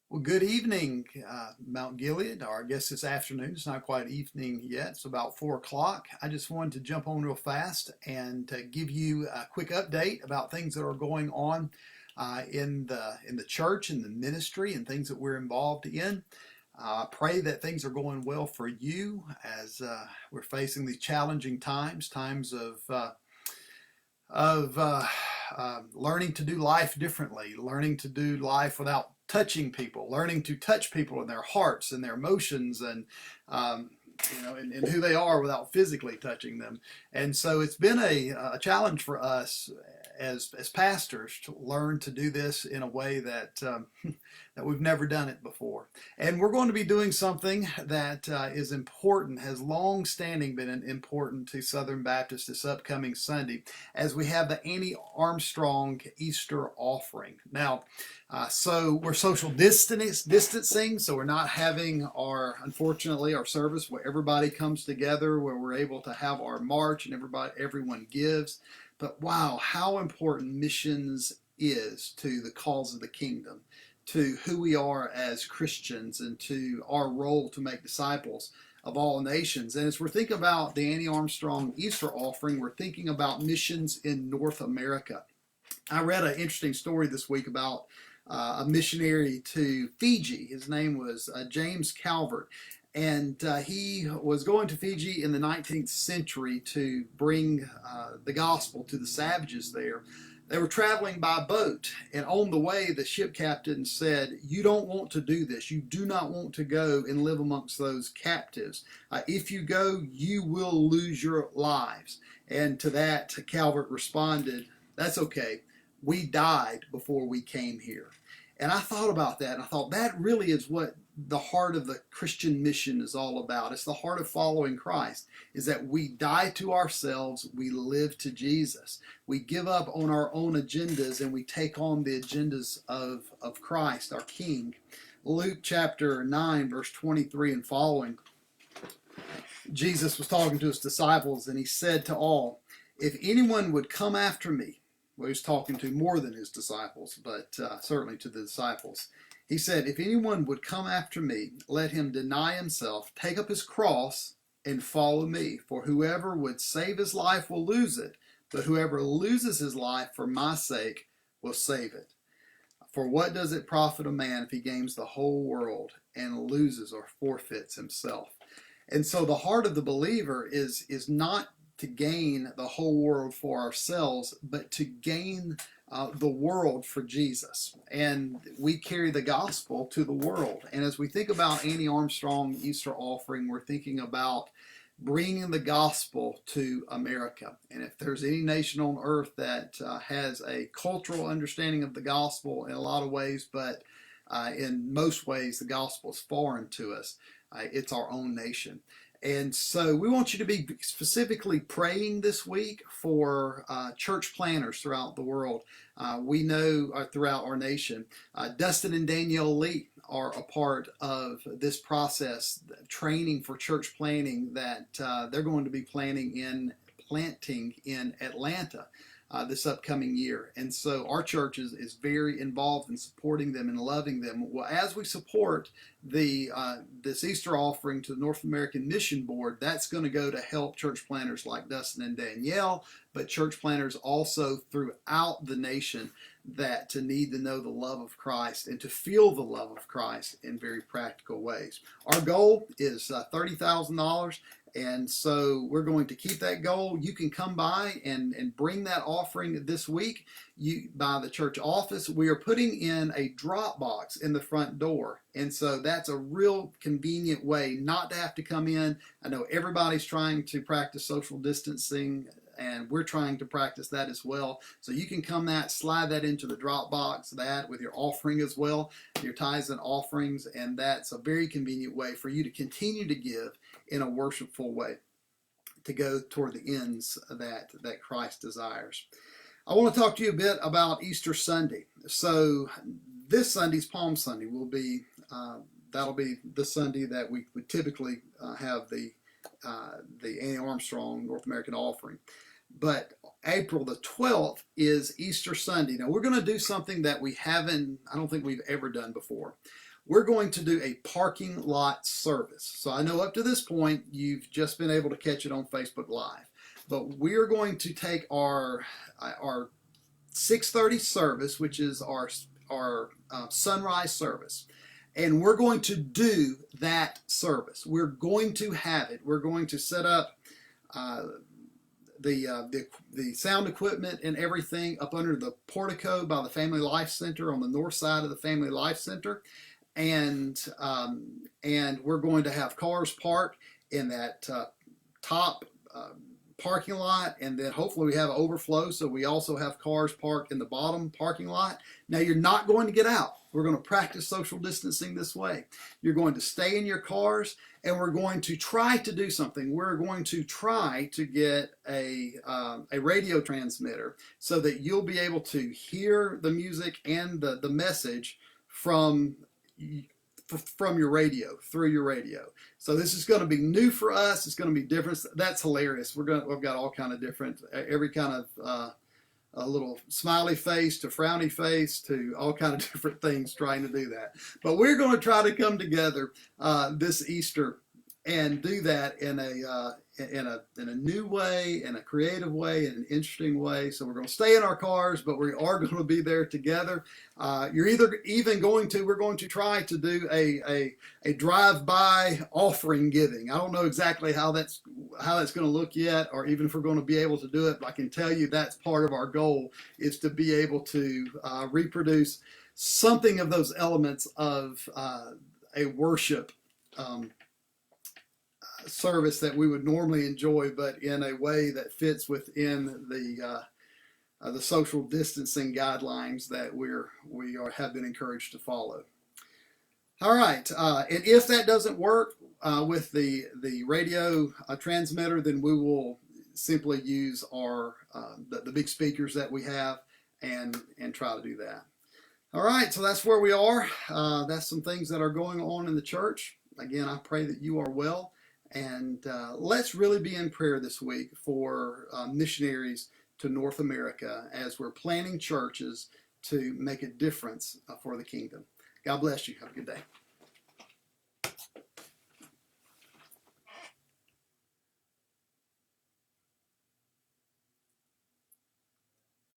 Well, good evening, Mount Gilead. Or I guess it's afternoon. It's not quite evening yet. It's about 4 o'clock. I just wanted to jump on real fast and give you a quick update about things that are going on in the church and the ministry and things that we're involved in. Pray that things are going well for you as we're facing these challenging times, times of learning to do life differently, learning to do life without touching people, learning to touch people in their hearts and their emotions and um, and who they are without physically touching them. And so it's been a challenge for us as pastors to learn to do this in a way that that we've never done it before. And we're going to be doing something that is important, has long standing been important to Southern Baptists this upcoming Sunday, as we have the Annie Armstrong Easter offering. Now, so we're social distancing, so we're not having unfortunately, our service where everybody comes together, where we're able to have our march and everyone gives. But wow, how important missions is to the cause of the kingdom, to who we are as Christians, and to our role to make disciples of all nations. And as we're thinking about the Annie Armstrong Easter offering, we're thinking about missions in North America. I read an interesting story this week about a missionary to Fiji. His name was James Calvert. And he was going to Fiji in the 19th century to bring the gospel to the savages there. They were traveling by boat, and on the way, the ship captain said, "You don't want to do this. You do not want to go and live amongst those captives. If you go, you will lose your lives." And to that, Calvert responded, "That's okay. We died before we came here." And I thought about that, and I thought that really is what the heart of the Christian mission is all about. It's the heart of following Christ, is that we die to ourselves, we live to Jesus. We give up on our own agendas and we take on the agendas of Christ, our King. Luke chapter 9, verse 23 and following, Jesus was talking to his disciples, and he said to all, "If anyone would come after me," well, he was talking to more than his disciples, but certainly to the disciples. He said, "If anyone would come after me, let him deny himself, take up his cross, and follow me. For whoever would save his life will lose it, but whoever loses his life for my sake will save it. For what does it profit a man if he gains the whole world and loses or forfeits himself?" And so the heart of the believer is not to gain the whole world for ourselves, but to gain the world for Jesus. And we carry the gospel to the world. And as we think about Annie Armstrong Easter offering, we're thinking about bringing the gospel to America. And if there's any nation on earth that has a cultural understanding of the gospel in a lot of ways, but in most ways the gospel is foreign to us, it's our own nation. And so we want you to be specifically praying this week for church planners throughout the world. We know throughout our nation. Dustin and Danielle Lee are a part of this process, training for church planning that they're going to be planting in Atlanta this upcoming year. And so our church is very involved in supporting them and loving them. Well, as we support this Easter offering to the North American Mission Board, that's going to go to help church planners like Dustin and Danielle, but church planners also throughout the nation that to need to know the love of Christ and to feel the love of Christ in very practical ways. Our goal is $30,000. And so we're going to keep that goal. You can come by and bring that offering this week by the church office. We are putting in a drop box in the front door. And so that's a real convenient way not to have to come in. I know everybody's trying to practice social distancing, and we're trying to practice that as well. So you can slide that into the drop box, that with your offering as well, your tithes and offerings, and that's a very convenient way for you to continue to give in a worshipful way, to go toward the ends that Christ desires. I want to talk to you a bit about Easter Sunday. So this Sunday's Palm Sunday will be that'll be the Sunday that we would typically have the Annie Armstrong North American offering. But April the 12th is Easter Sunday. Now we're going to do something that I don't think we've ever done before. we're going to do a parking lot service. So I know up to this point, you've just been able to catch it on Facebook Live. But we're going to take our 6:30 service, which is our sunrise service, and we're going to do that service. We're going to have it. We're going to set up the sound equipment and everything up under the portico by the Family Life Center on the north side of the Family Life Center, and we're going to have cars parked in that top parking lot, and then hopefully we have overflow, so we also have cars parked in the bottom parking lot. Now you're not going to get out. We're going to practice social distancing this way. You're going to stay in your cars, and we're going to try to do something. We're going to try to get a radio transmitter so that you'll be able to hear the music and the message from your radio, through your radio. So this is going to be new for us. It's going to be different. That's hilarious. We've got all kind of different, every kind of a little smiley face to frowny face to all kind of different things trying to do that. But we're going to try to come together this Easter and do that in a new way, in a creative way, in an interesting way. So we're going to stay in our cars, but we are going to be there together. We're going to try to do a drive-by offering giving. I don't know exactly how that's going to look yet, or even if we're going to be able to do it. But I can tell you that's part of our goal, is to be able to reproduce something of those elements of a worship service that we would normally enjoy, but in a way that fits within the social distancing guidelines that we have been encouraged to follow. All right, and if that doesn't work with the radio transmitter, then we will simply use our the big speakers that we have and try to do that. All right, so that's where we are. That's some things that are going on in the church. Again, I pray that you are well. And let's really be in prayer this week for missionaries to North America as we're planning churches to make a difference for the kingdom. God bless you. Have a good day.